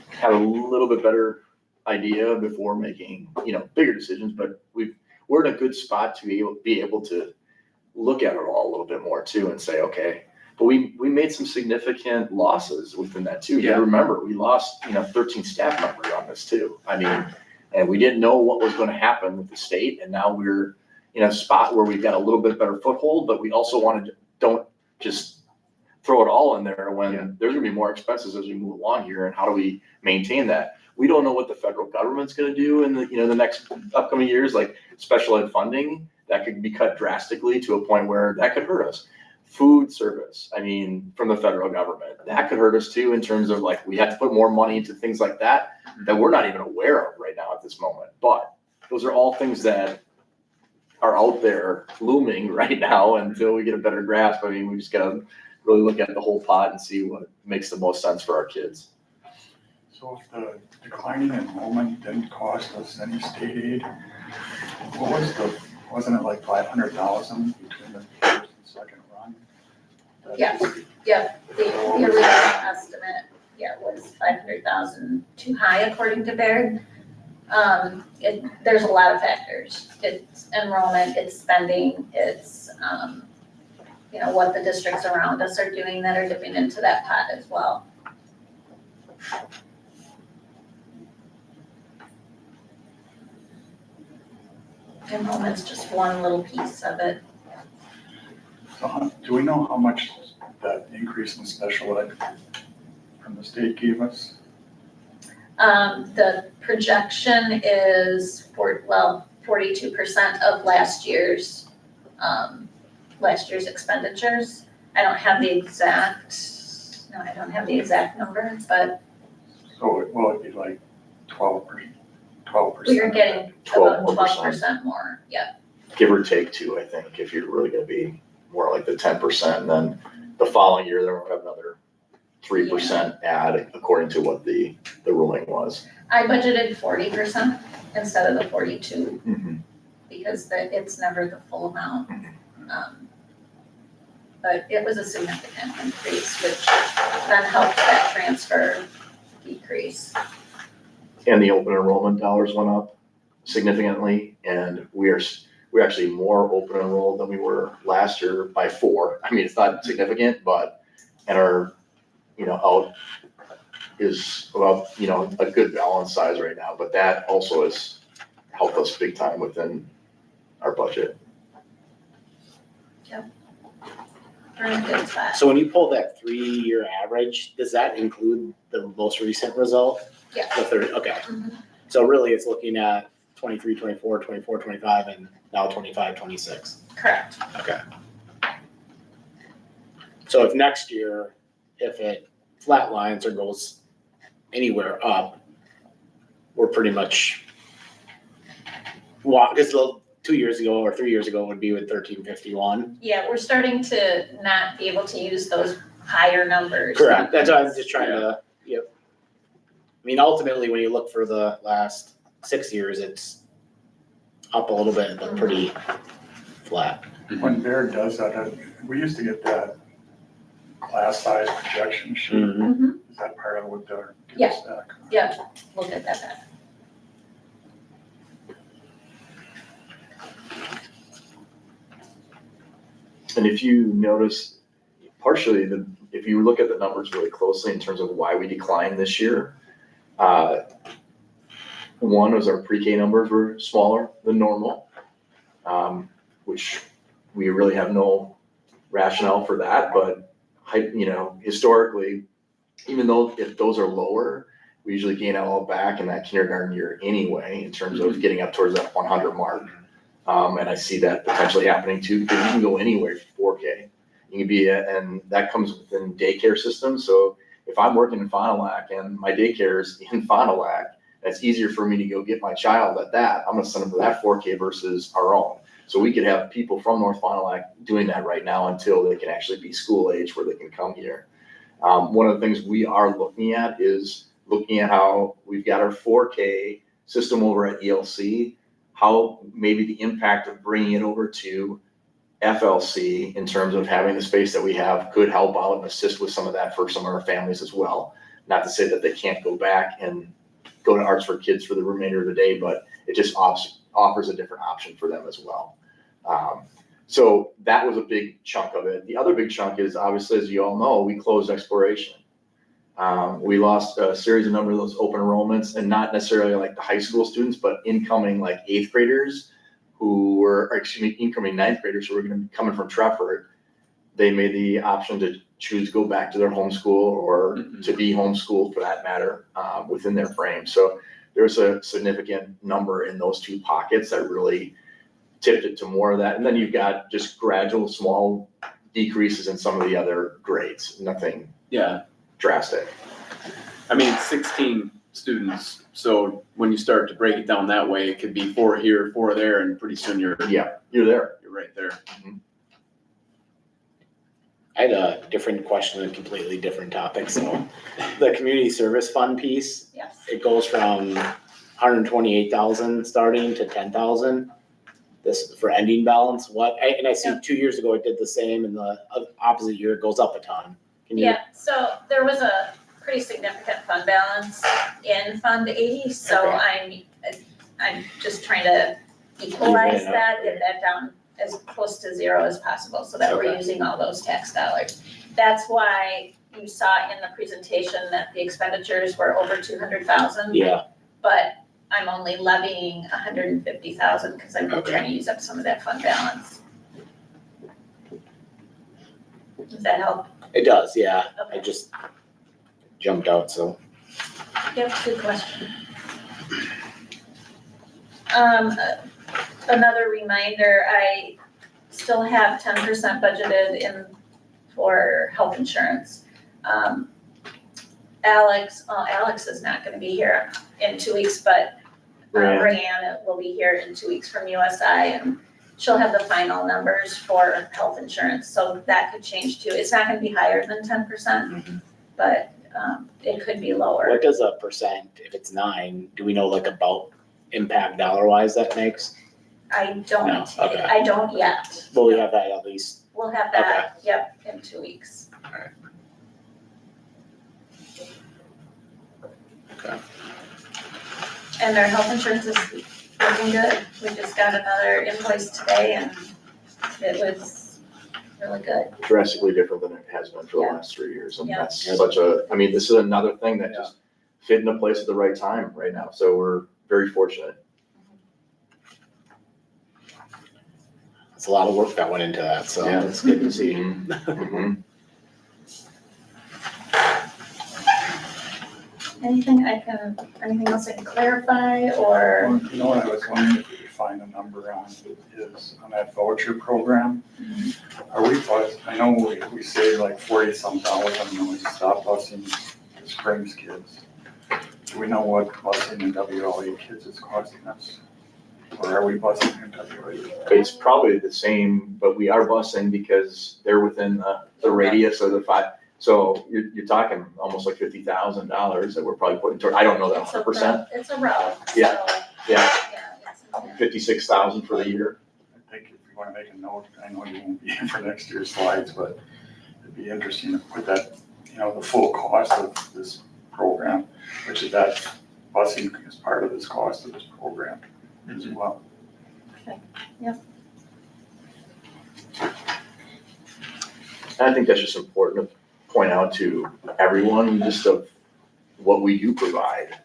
have a little bit better idea before making, bigger decisions, but we're in a good spot to be able to look at it all a little bit more too and say, okay, but we made some significant losses within that too. You Yeah. remember, we lost, 13 staff members on this too. I mean, and we didn't know what was going to happen with the state and now we're in a spot where we've got a little bit better foothold, but we also don't just throw it all in there when there's gonna be more expenses as we move along here and how do we maintain that? We don't know what the federal government's gonna do in the, the next upcoming years, like special ed funding, that could be cut drastically to a point where that could hurt us. Food service, from the federal government, that could hurt us too in terms of like, we have to put more money into things like that we're not even aware of right now at this moment. But those are all things that are out there looming right now until we get a better grasp. We just gotta really look at the whole pot and see what makes the most sense for our kids. So if the declining enrollment didn't cost us any state aid, wasn't it like 500,000 between the first and second run? Yeah. The original estimate, was 500,000 too high according to Baird. There's a lot of factors. It's enrollment, it's spending, it's, what the districts around us are doing that are dipping into that pot as well. Enrollment's just one little piece of it. So do we know how much that increase in special ed from the state gave us? The projection is 42% of last year's expenditures. I don't have the exact number, but So it'd be like 12%. we are getting 12 about more 12% more, Give or take two, I think, if you're really gonna be more like the 10%, and then the following year, then we'll have another 3% add according to what the ruling was. I budgeted 40% instead of the 42, because it's never the full amount. But it was a significant increase, which then helped that transfer decrease. And the open enrollment dollars went up significantly, and we're actually more open enrolled than we were last year by 4. It's not significant, but, and our, out is about, a good balance size right now, but that also has helped us big time within our budget. We're in a good spot. So when you pull that 3-year average, does that include the most recent result? Yeah. The third, okay. Mhm. So really it's looking at 23, 24, 24, 25, and now 25, 26. Correct. Okay. So if next year, if it flatlines or goes anywhere up, we're pretty much, because 2 years ago or 3 years ago would be with 1351. Yeah, we're starting to not be able to use those higher numbers. Correct, that's why I'm just trying to, ultimately, when you look for the last 6 years, it's up a little bit, but pretty flat. When Baird does that, we used to get that class size projection sheet. Mhm. Is that part of what they're giving Yeah. us back? Yeah, we'll get that back. And if you notice, partially, if you look at the numbers really closely in terms of why we declined this year, One was our pre-K numbers were smaller than normal, which we really have no rationale for that, but historically, even though if those are lower, we usually gain it all back in that kindergarten year anyway, in terms of getting up towards that 100 mark. And I see that potentially happening too, because you can go anywhere for 4K. You can be, and that comes within daycare systems. So if I'm working in Fond du Lac and my daycare is in Fond du Lac, it's easier for me to go get my child at that. I'm gonna send them to that 4K versus our own. So we could have people from North Fond du Lac doing that right now until they can actually be school age where they can come here. One of the things we are looking at is looking at how we've got our 4K system over at ELC, how maybe the impact of bringing it over to FLC in terms of having the space that we have could help out and assist with some of that for some of our families as well. Not to say that they can't go back and go to Arts for Kids for the remainder of the day, but it just offers a different option for them as well. So that was a big chunk of it. The other big chunk is obviously, as you all know, we closed exploration. We lost a series of number of those open enrollments, and not necessarily like the high school students, but incoming like 8th graders incoming 9th graders who were gonna be coming from Trefford. They made the option to choose to go back to their homeschool or to be homeschooled for that matter, within their frame. So there's a significant number in those two pockets that really tipped it to more of that. And then you've got just gradual small decreases in some of the other grades, nothing drastic. I mean, 16 students, so when you start to break it down that way, it could be 4 here, 4 there, and pretty soon you're You're there. you're right there. I had a different question, a completely different topic. So the community service fund piece, Yes. it goes from 128,000 starting to 10,000. This for ending balance. And I see 2 years ago it did the same, and the opposite year it goes up a ton. Can you? Yeah, so there was a pretty significant fund balance in Fund 80, so I'm just trying to equalize Even it that, out. get that down as close to zero as possible, so that we're Okay. using all those tax dollars. That's why you saw in the presentation that the expenditures were over 200,000. Yeah. But I'm only levying 150,000 because I'm Okay. trying to use up some of that fund balance. Does that help? It does. Yeah. Okay. I just jumped out. So Yep, good question. Another reminder, I still have 10% budgeted in for health insurance. Alex is not gonna be here in 2 weeks, but Brianna will be here in 2 weeks from USI, and she'll have the final numbers for health insurance, so that could change too. It's not gonna be higher than 10%, but it could be lower. what does a percent, if it's 9, do we know like about impact dollar wise that makes? I don't, No, okay. I don't yet. Will we have that at least? We'll have that, yep, in 2 weeks. Okay. And their health insurance is looking good. We just got another invoice today and it was really good. Drastically different than it has been for the Yeah. last 3 years. And Yeah. that's this is another thing that just fit into place at the right time right now. So we're very fortunate. It's a lot of work that went into that, so Yeah. it's good to see. Mhm. Anything else I can clarify or? You know what I was wondering if we could find a number on on that voucher program? Are we, I know we say like 40-some thousand when we stop busing the Springs kids. Do we know what busing in WLA kids is costing us? Or are we busing in WLA? It's probably the same, but we are busing because they're within the radius of the 5. So you're talking almost like $50,000 that we're probably putting toward. I don't know that 100%. It's a route, so. Yeah. Yeah. It's 56,000 for the year. I think if you want to make a note, I know you won't be in for next year's slides, but it'd be interesting to put that, the full cost of this program, which is that busing is part of this cost of this program as well. Okay, yeah. I think that's just important to point out to everyone, just of what we do provide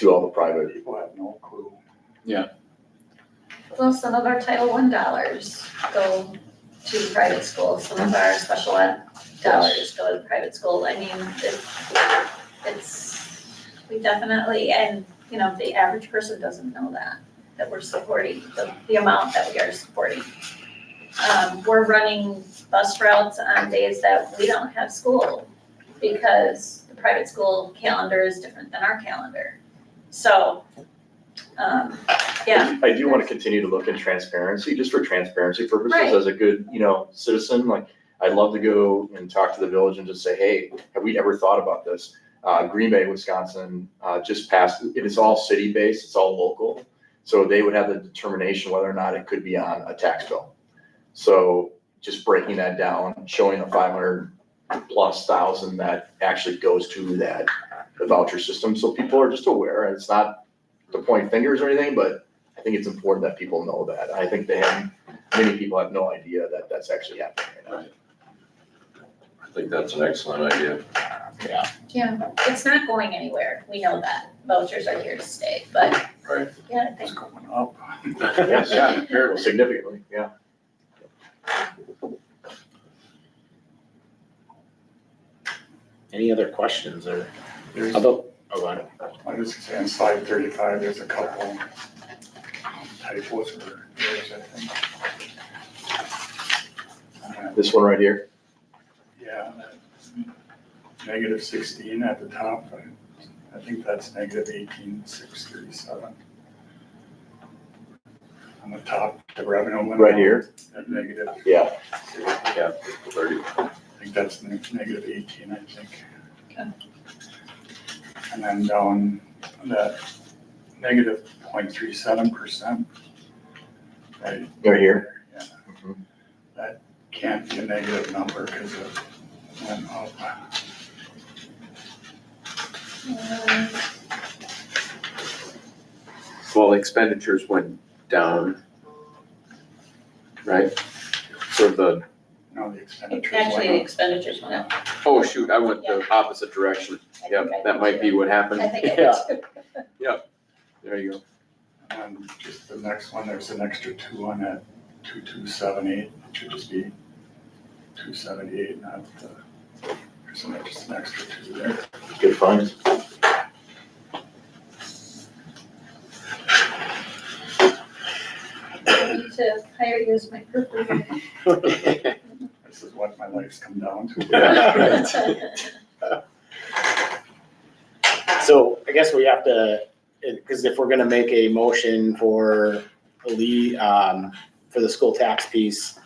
to all the private. People have no clue. Well, some of our Title I dollars go to private schools, some of our special ed dollars go to private school. I mean, we definitely, and, you know, the average person doesn't know that we're supporting, the amount that we are supporting. We're running bus routes on days that we don't have school because the private school calendar is different than our calendar. So, yeah. I do want to continue to look in transparency, just for transparency purposes, Right. as a good, citizen, like, I'd love to go and talk to the village and just say, hey, have we ever thought about this? Green Bay, Wisconsin, just passed, it is all city-based, it's all local. So they would have the determination whether or not it could be on a tax bill. So just breaking that down, showing the 500,000+ that actually goes to the voucher system. So people are just aware, and it's not to point fingers or anything, but I think it's important that people know that. I think many people have no idea that that's actually happening right I think that's an excellent idea. Yeah. Yeah, it's not going anywhere, we know that, vouchers are here to stay, but, Right. yeah, I It's think, going up. now. Yes, yeah, significantly, yeah. Any other questions or, There's, how about, go on. I was saying on slide 35, there's a couple typos or errors, I think. This one right here, Yeah, -16 at the top, I think that's -18,637. On the top, the revenue limit. right here, At negative, yeah. Yeah, 30. I think that's -18, I think. Okay. And then down that -0.37%. Right, Right here. yeah, Mhm. that can't be a negative number because it went up. Well, expenditures went down, right? So No, the expenditures actually, the went up. expenditures went up. oh shoot, I went the opposite direction. I Yep, think I that did might be too. what happened. I think I Yeah. did too. There you go. And just the next one, there's an extra 2 on that 2278, it should just be 278, not there's just an extra 2 there. Good finds. I need to hire you as my proofreader. This is what my life's come down to. So I guess we have to, because if we're gonna make a motion for for the school tax piece,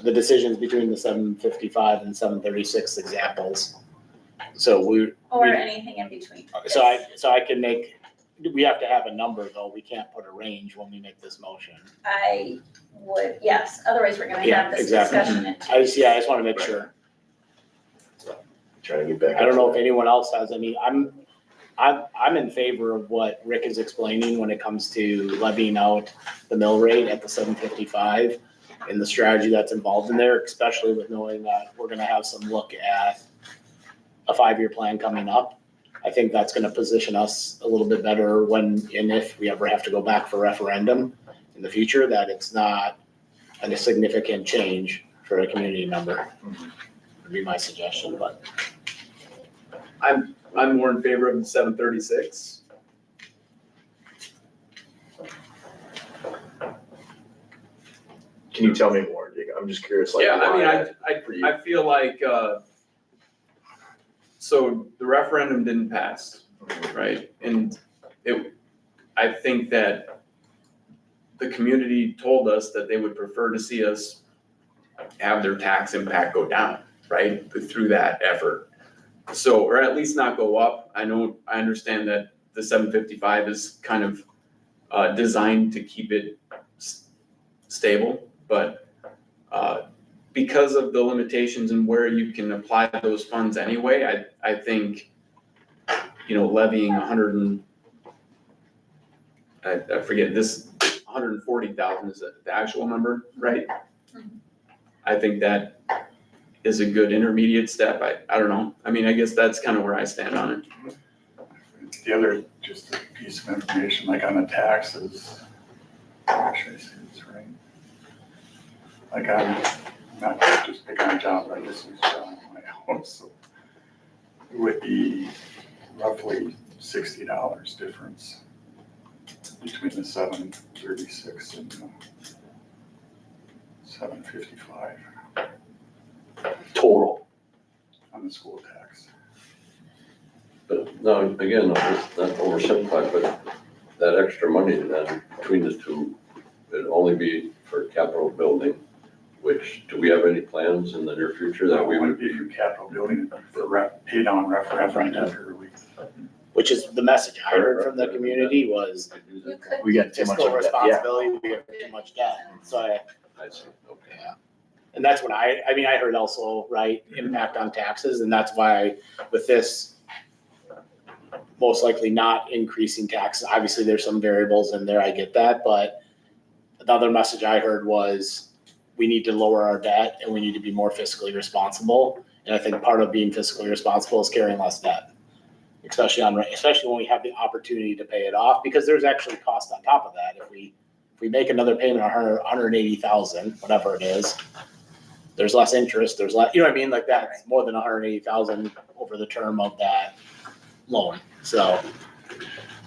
the decisions between the 755 and 736 examples. So Or anything in between. so I can make, we have to have a number though, we can't put a range when we make this motion. I would, yes, other's we're gonna Yeah, have this exactly. discussion in 2 I just wanna make sure. Trying to get back. I don't know if anyone else has any, I'm in favor of what Rick is explaining when it comes to levying out the mill rate at the 755 and the strategy that's involved in there, especially with knowing that we're gonna have some look at a 5-year plan coming up. I think that's gonna position us a little bit better when and if we ever have to go back for referendum in the future, that it's not a significant change for a community member. Would be my suggestion, but. I'm more in favor of the 736. Can you tell me more, Jacob? I'm just curious, like. Yeah, I mean, why for you? I feel like, so the referendum didn't pass, right? And I think that the community told us that they would prefer to see us have their tax impact go down, right, through that effort. So, or at least not go up. I understand that the 755 is kind of designed to keep it stable, but because of the limitations and where you can apply those funds anyway, I think, levying I forget, this 140,000 is the actual number, right? I think that is a good intermediate step. I don't know. I mean, I guess that's kind of where I stand on it. The other, just a piece of information, like on the taxes, should I say this right? Like I'm not just picking a job, I just use John in my house, so it would be roughly $60 difference between the 736 and the 755 Total. on the school tax. But no, again, it's not oversimplified, but that extra money then between the two, it'd only be for capital building, which, do we have any plans in the near future that we would be be? for capital building, for pay down referendum early. Which is the message I heard from the community was You could, We got too much fiscal of that, yeah. responsibility, we have too much debt. So I see, okay. yeah. And that's what I mean, I heard also, right, impact on taxes, and that's why with this, most likely not increasing taxes. Obviously, there's some variables in there, I get that, but the other message I heard was we need to lower our debt and we need to be more fiscally responsible. And I think part of being fiscally responsible is carrying less debt, especially when we have the opportunity to pay it off, because there's actually cost on top of that. If we make another payment of $180,000, whatever it is, there's less interest, there's less, you know what I mean? Like that's more than $180,000 over the term of that loan. So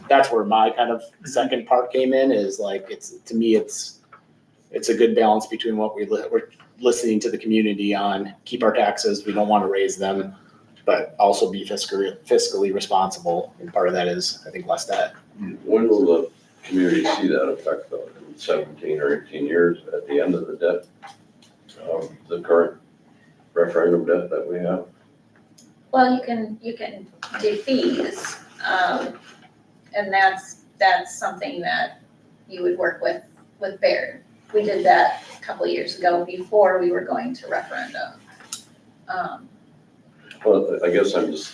that's where my kind of second part came in, is like, to me, it's a good balance between what we're listening to the community on, keep our taxes, we don't want to raise them, but also be fiscally responsible. And part of that is, I think, less debt. When will the community see that effect though? In 17 or 18 years at the end of the debt? The current referendum debt that we have? well, you can do fees, and that's something that you would work with Baird. We did that a couple of years ago before we were going to referendum. Well, I guess I'm just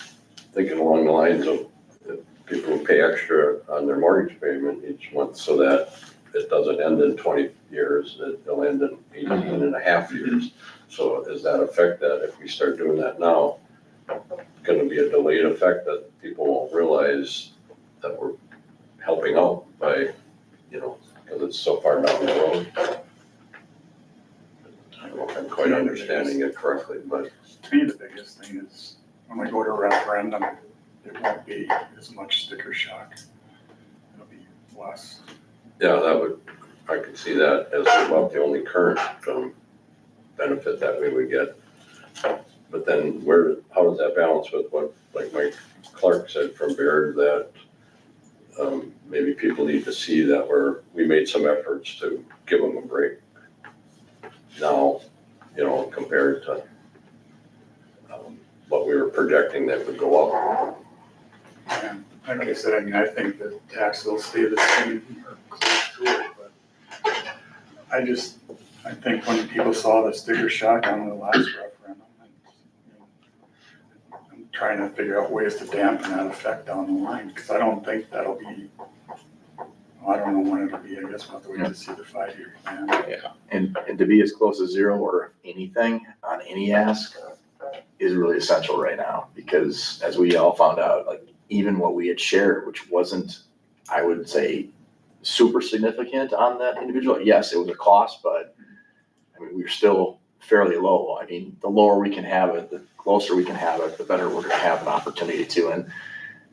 thinking along the lines of if people will pay extra on their mortgage payment each month so that it doesn't end in 20 years, it'll end in 18 and a half years. So does that affect that if we start doing that now? Going to be a delayed effect that people won't realize that we're helping out by, because it's so far down the road. I don't know if I'm quite understanding it correctly, but To me, the biggest thing is when we go to referendum, it won't be as much sticker shock. It'll be less. yeah, I could see that as about the only current benefit that we would get. But then how does that balance with what, like Mike Clark said from Baird, that maybe people need to see that we made some efforts to give them a break now, compared to what we were projecting that would go up. And like I said, I think the tax will stay the same or close to it, but I think when people saw the sticker shock on the last referendum, I'm trying to figure out ways to dampen that effect down the line, because I don't think that'll be, I don't know when it'll be, I guess we'll have to wait to see the 5-year plan. And to be as close as zero or anything on any ask is really essential right now, because as we all found out, like even what we had shared, which wasn't, I would say, super significant on that individual. Yes, it was a cost, but I mean, we were still fairly low. I mean, the lower we can have it, the closer we can have it, the better we're gonna have an opportunity to. And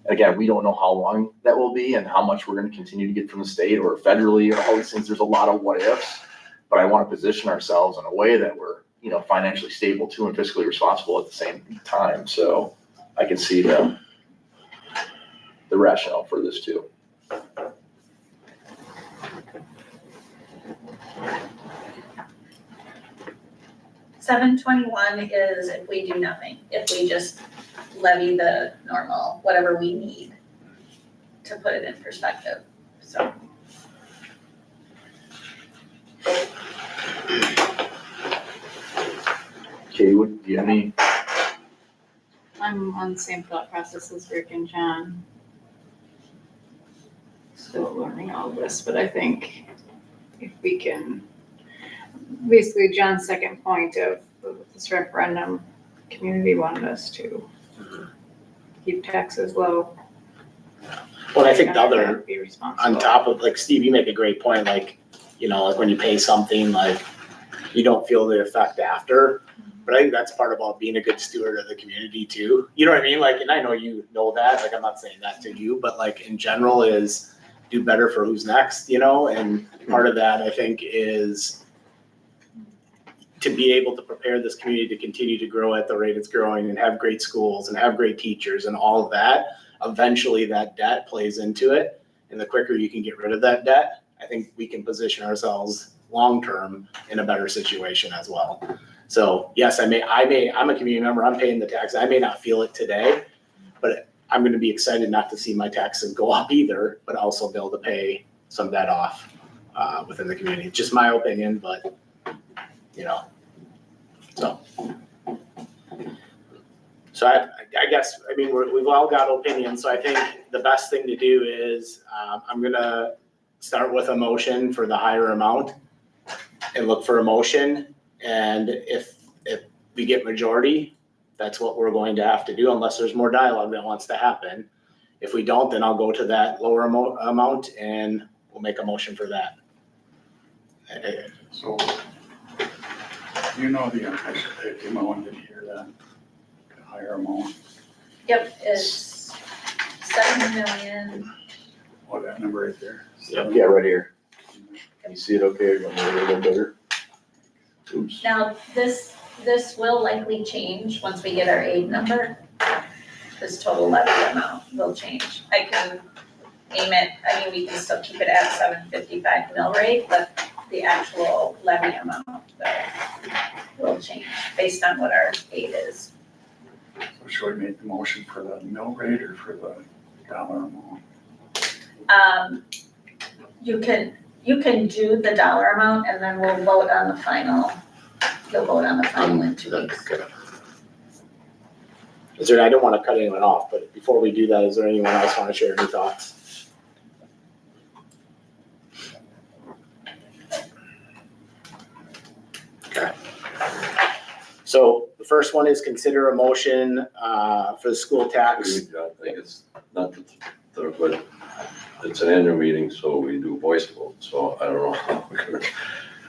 again, we don't know how long that will be and how much we're gonna continue to get from the state or federally or all these things. There's a lot of what ifs, but I wanna position ourselves in a way that we're, financially stable too and fiscally responsible at the same time. So I can see the rationale for this too. $721 is if we do nothing, if we just levy the normal, whatever we need, to put it in perspective, so. Katie, do you have any? I'm on the same thought process as Rick and John. Still learning all this, but I think if we can, basically John's second point of this referendum, community wanted us to keep taxes low. Well, I think the Gotta other, be responsible. on top of, like, Steve, you make a great point, like, you know, like when you pay something, like, you don't feel the effect after. But I think that's part about being a good steward of the community too. You know what I mean? Like, and I know you know that, like, I'm not saying that to you, but like in general is do better for who's next, you know? And part of that, I think, is to be able to prepare this community to continue to grow at the rate it's growing and have great schools and have great teachers and all of that. Eventually that debt plays into it. And the quicker you can get rid of that debt, I think we can position ourselves long-term in a better situation as well. So yes, I'm a community member, I'm paying the tax. I may not feel it today, but I'm gonna be excited not to see my taxes go up either, but also be able to pay some debt off within the community. It's just my opinion, but you know, so. So I guess, I mean, we've all got opinions, so I think the best thing to do is, I'm gonna start with a motion for the higher amount and look for a motion. And if we get majority, that's what we're going to have to do unless there's more dialogue that wants to happen. If we don't, then I'll go to that lower amount and we'll make a motion for that. So, you know the actual pay amount, did you hear that? The higher amount, Yep, it's 7 million. what, that number right there? Yeah, right here. Can you see it okay, or you want me to read a little bigger? Oops. Now, this will likely change once we get our aid number. This total levy amount will change. I can aim it, I mean, we can still keep it at 755 mill rate, but the actual levy amount will change based on what our aid is. So should we make the motion for the mill rate or for the dollar amount? You can do the dollar amount and then we'll vote on the final. You'll vote on the final in 2 weeks. Is there, I don't want to cut anyone off, but before we do that, is there anyone else want to share any thoughts? Okay. So the first one is consider a motion for the school tax. I think it's not, but it's an annual meeting, so we do voice vote, so I don't know.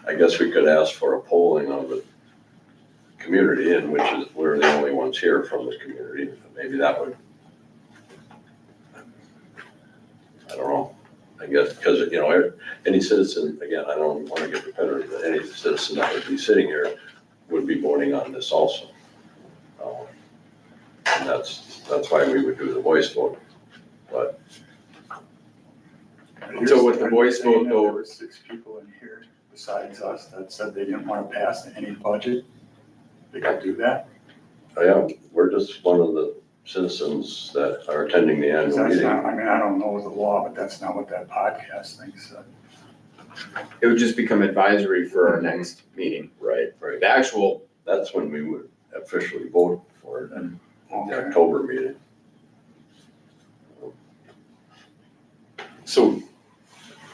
I guess we could ask for a polling of the community, in which is, we're the only ones here from the community. Maybe that would, I don't know. I guess, because, you know, any citizen, again, I don't want to get repetitive, but any citizen that would be sitting here would be voting on this also. And that's why we would do the voice vote, but. So with the voice vote, though- There were 6 people in here besides us that said they didn't want to pass any budget. They could do that? Yeah, we're just one of the citizens that are attending the 'Cause annual that's meeting. not, I mean, I don't know the law, but that's not what that podcast thing said. It would just become advisory for our next meeting. Right, right. The actual, That's when we would officially vote for it, in the Okay. October meeting. so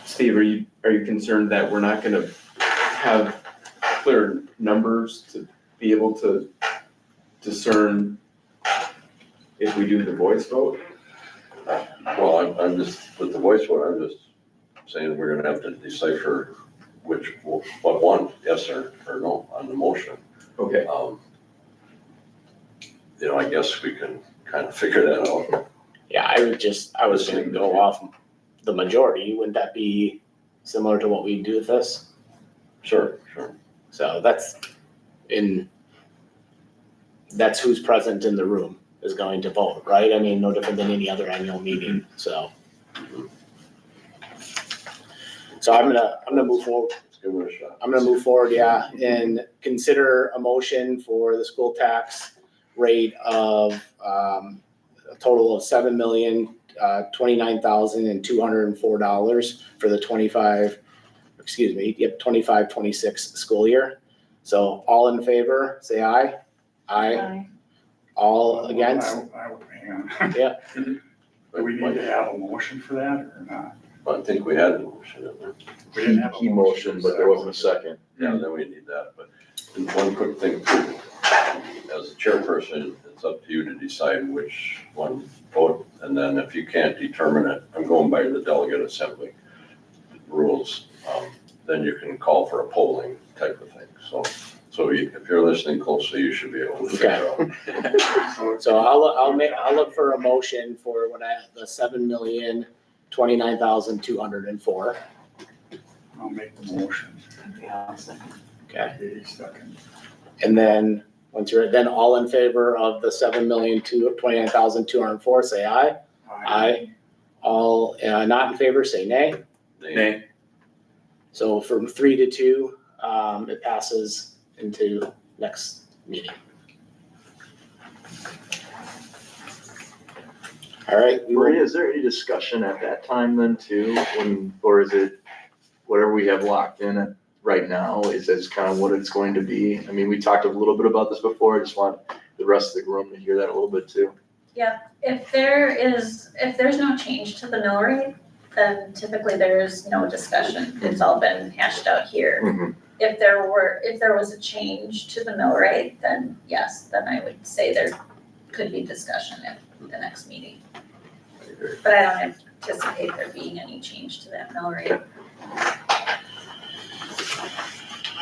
Steve, are you concerned that we're not gonna have clear numbers to be able to discern if we do the voice vote? Well, I'm just, with the voice vote, I'm just saying we're gonna have to decipher what one, yes or no on the motion. Okay, You know, I guess we can kind of figure that out. Yeah, I was gonna go off the majority. Wouldn't that be similar to what we do with this? Sure. So that's who's present in the room is going to vote, right? I mean, no different than any other annual meeting, so. So I'm gonna move forward. Let's give it a shot. I'm gonna move forward, yeah, and consider a motion for the school tax rate of, a total of $7,029,204 for the 25-26 school year. So all in favor, say aye. Aye. All against? I would, hang on. Yeah. Do we need to have a motion for that or not? I think we had a motion in there. We didn't have a He motioned, but there wasn't a second. Yeah, then we need that, but one quick thing too. As a chairperson, it's up to you to decide which one vote And then if you can't determine it, I'm going by the delegate assembly rules, then you can call for a polling type of thing. So if you're listening closely, you should be able to figure out. So I'll look for a motion for the 7,029,204. I'll make the motion. Okay, 80 seconds. and then, once you're, then all in favor of the 7,029,204, say aye. Aye. All, not in favor, say nay. Nay. So from 3-2, it passes into next meeting. All right, we will, Maria, is there any discussion at that time then too, or is it whatever we have locked in at right now, is this kind of what it's going to be? I mean, we talked a little bit about this before, I just want the rest of the room to hear that a little bit too. If there's no change to the mill rate, then typically there's no discussion. It's all been hashed out here. Mhm. If there was a change to the mill rate, then yes, then I would say there could be discussion at the next meeting. But I don't anticipate there being any change to that mill rate.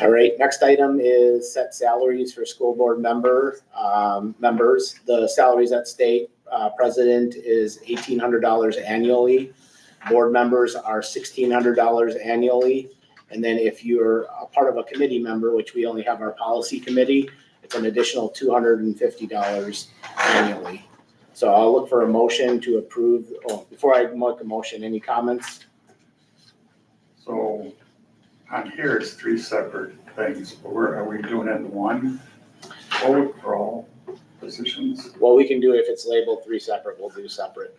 all right, next item is set salaries for school board members. The salaries at state, president is $1,800 annually. Board members are $1,600 annually. And then if you're a part of a committee member, which we only have our policy committee, it's an additional $250 annually. So I'll look for a motion to approve. Oh, before I make a motion, any comments? So on here, it's 3 separate things, but are we doing it in one vote for all positions? Well, we can do it if it's labeled 3 separate, we'll do separate.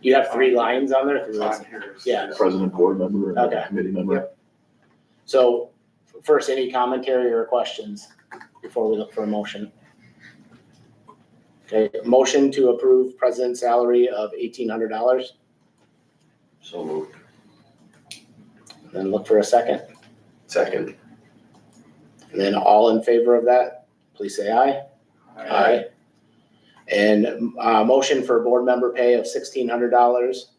You have 3 lines on there? It's on here. It's Yeah. President, board member, and Okay. committee member. So first, any commentary or questions before we look for a motion? Okay, motion to approve president's salary of $1,800, So moved. then look for a second. Second. And then all in favor of that, please say aye. Aye. And, motion for board member pay of $1,600.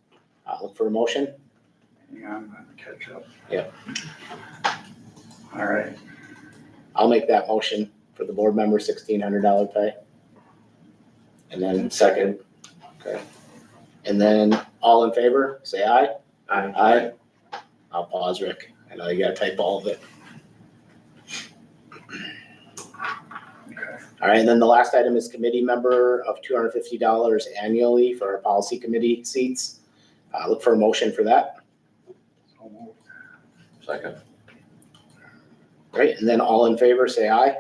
Look for a motion. Hang on, I'm gonna catch up. Yep. All right, I'll make that motion for the board member, $1,600 pay. And then second. Okay. And then all in favor, say aye. Aye. I'll pause, Rick. I know you gotta type all of it. okay. All right, and then the last item is committee member of $250 annually for our policy committee seats. Look for a motion for that. So moved. Second. Great, and then all in favor, say aye.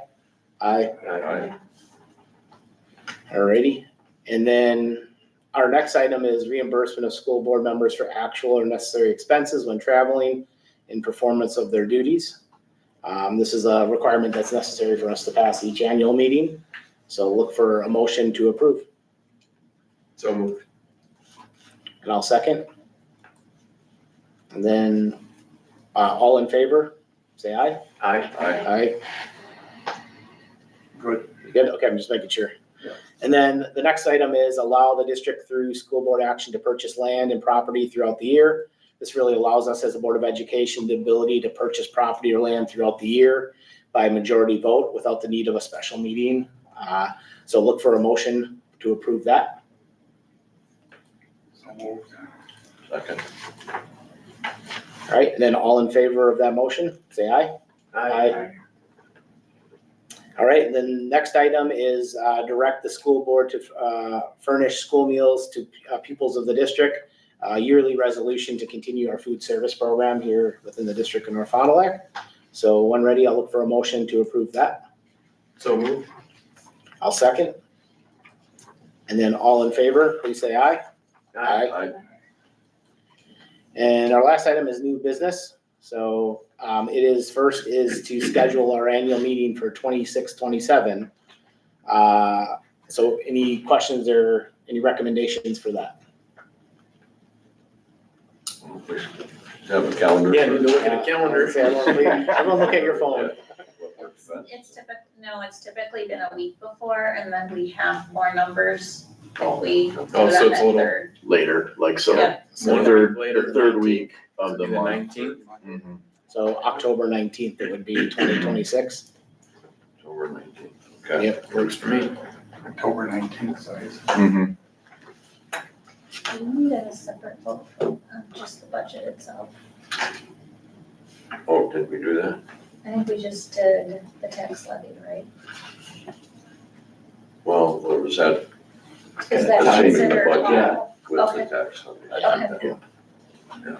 Aye. Aye. Alrighty, and then our next item is reimbursement of school board members for actual or necessary expenses when traveling in performance of their duties. This is a requirement that's necessary for us to pass each annual meeting. So look for a motion to approve, So moved. and I'll second. And then, all in favor, say aye. Aye. Aye. Aye. Good. You good? Okay, I'm just making sure. Yeah. And then the next item is allow the district through school board action to purchase land and property throughout the year. This really allows us as a Board of Education the ability to purchase property or land throughout the year by majority vote without the need of a special meeting. So look for a motion to approve that. So moved. Second. All right, and then all in favor of that motion, say aye. Aye. All right, and then next item is direct the school board to furnish school meals to pupils of the district. Yearly resolution to continue our food service program here within the district of North Fond du Lac. So when ready, I'll look for a motion to approve that. So moved. I'll second. And then all in favor, please say aye. Aye. And our last item is new business. So first is to schedule our annual meeting for 26-27. So any questions or any recommendations for that? Have a calendar. Yeah, need to look at a calendar. Everyone look at your phone. What works best? It's typically been a week before, and then we have more numbers we do it Oh, so on it's a that little- third. Later, like, so, Yeah. So, One third, week later, the third 19th. week of the The month. 19th? Mhm. so October 19th, it would be 2026. October 19th, okay. Yep. Works for me. October 19th, size. Mhm. Do we need a separate vote on just the budget itself? Oh, did we do that? I think we just did the tax levy, right? Well, what was that? Is that Assuming the considered budget all? with the Okay. tax levy? Okay.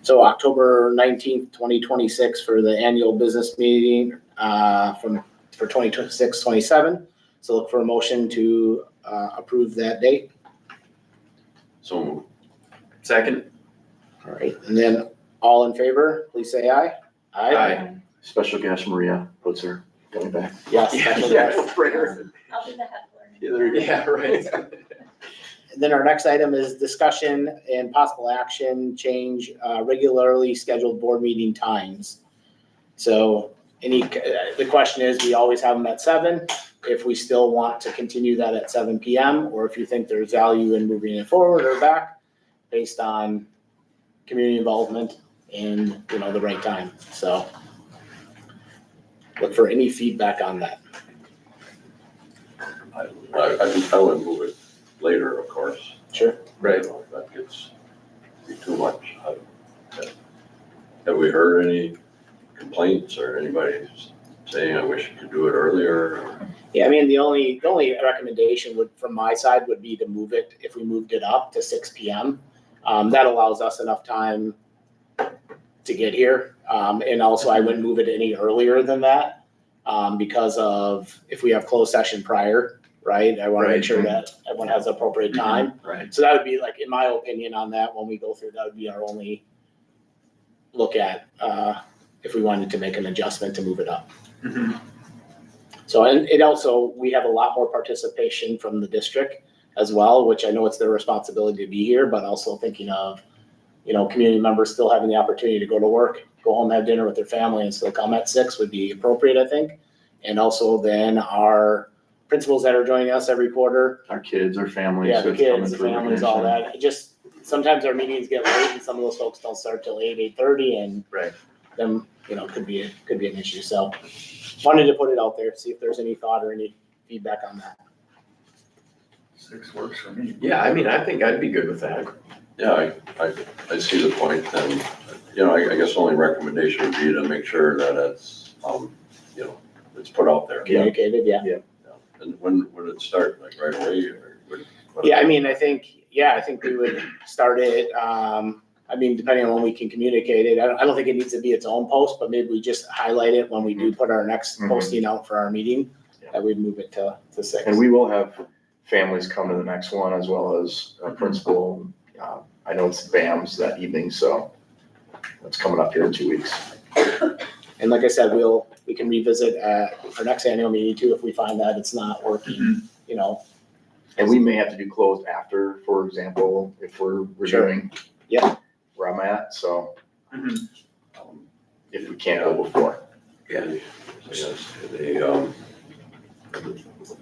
So October 19th, 2026 for the annual business meeting, for 2026-27. So look for a motion to, approve that date. So moved. Second? All right, and then all in favor, please say aye. Aye. Special guest Maria puts her going back. Yes. Yeah, special yeah. guest. Bring her. I'll be the heckler. Yeah, there you go. Yeah, right. And then our next item is discussion and possible action, change regularly scheduled board meeting times. So the question is, we always have them at 7. If we still want to continue that at 7 PM, or if you think there's value in moving it forward or back based on community involvement and, the right time. So look for any feedback on that. I would move it later, of course. Sure. Right. You know, if that gets be too much. Have we heard any complaints or anybody saying, I wish you could do it earlier? Yeah, I mean, the only recommendation from my side would be to move it, if we moved it up to 6 PM. That allows us enough time to get here. And also I wouldn't move it any earlier than that, because of if we have closed session prior, right? I want to make sure that everyone has appropriate time. Right. So that would be like, in my opinion on that, when we go through, that would be our only look at, if we wanted to make an adjustment to move it up. Mhm. So, and it also, we have a lot more participation from the district as well, which I know it's their responsibility to be here, but also thinking of, community members still having the opportunity to go to work, go home, have dinner with their family and still come at 6 would be appropriate, I think. And also then our principals that are joining us every quarter, Our kids, our families. yeah, the that's coming kids, the through families, all that. It just, sometimes our meetings get late and some of those folks don't start till 8:30 and Right. then, could be an issue. So wanted to put it out there, see if there's any thought or any feedback on that. 6 works for me. Yeah, I mean, I think I'd be good with that. Yeah, I see the point, and, I guess the only recommendation would be to make sure that it's, it's put out there. Communicated, yeah. And when would it start, like right away, or would? Yeah, I mean, I think we would start it, depending on when we can communicate it. I don't think it needs to be its own post, but maybe we just highlight it when we do put our next Mhm. posting out for our meeting, Yeah. that we'd move it to 6. And we will have families come to the next one as well as a principal. I know it's BAM's that evening, so that's coming up here in 2 weeks. And like I said, we can revisit at our next annual meeting too, if we find that it's not working, And we may have to do closed after, for example, if we're reviewing. Yeah. Where I'm at, so Mhm. if we can't go before. Yeah. Yes,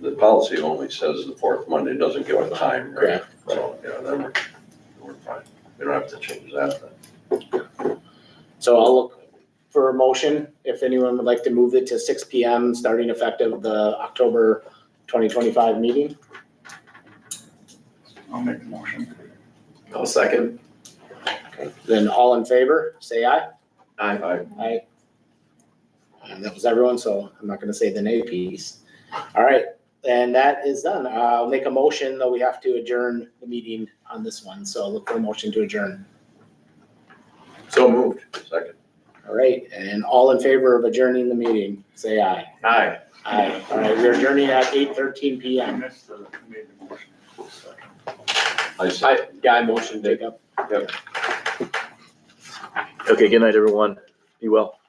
the policy only says the fourth Monday, it doesn't give a time, right? Correct. So, then we're fine. We don't have to change that then. So I'll look for a motion, if anyone would like to move it to 6 PM, starting effective the October 2025 meeting. I'll make the motion. I'll second. Okay. Then all in favor, say aye. Aye. Aye. And that was everyone, so I'm not gonna say the nay piece. All right, and that is done. I'll make a motion, though we have to adjourn the meeting on this one, so look for a motion to adjourn. So moved. Second. All right, and all in favor of adjourning the meeting, say aye. Aye. Aye. All right, we're adjourning at 8:13 I PM. missed the, made the motion. Second. I said. Guy motion, Jacob. Okay, good night, everyone. Be well.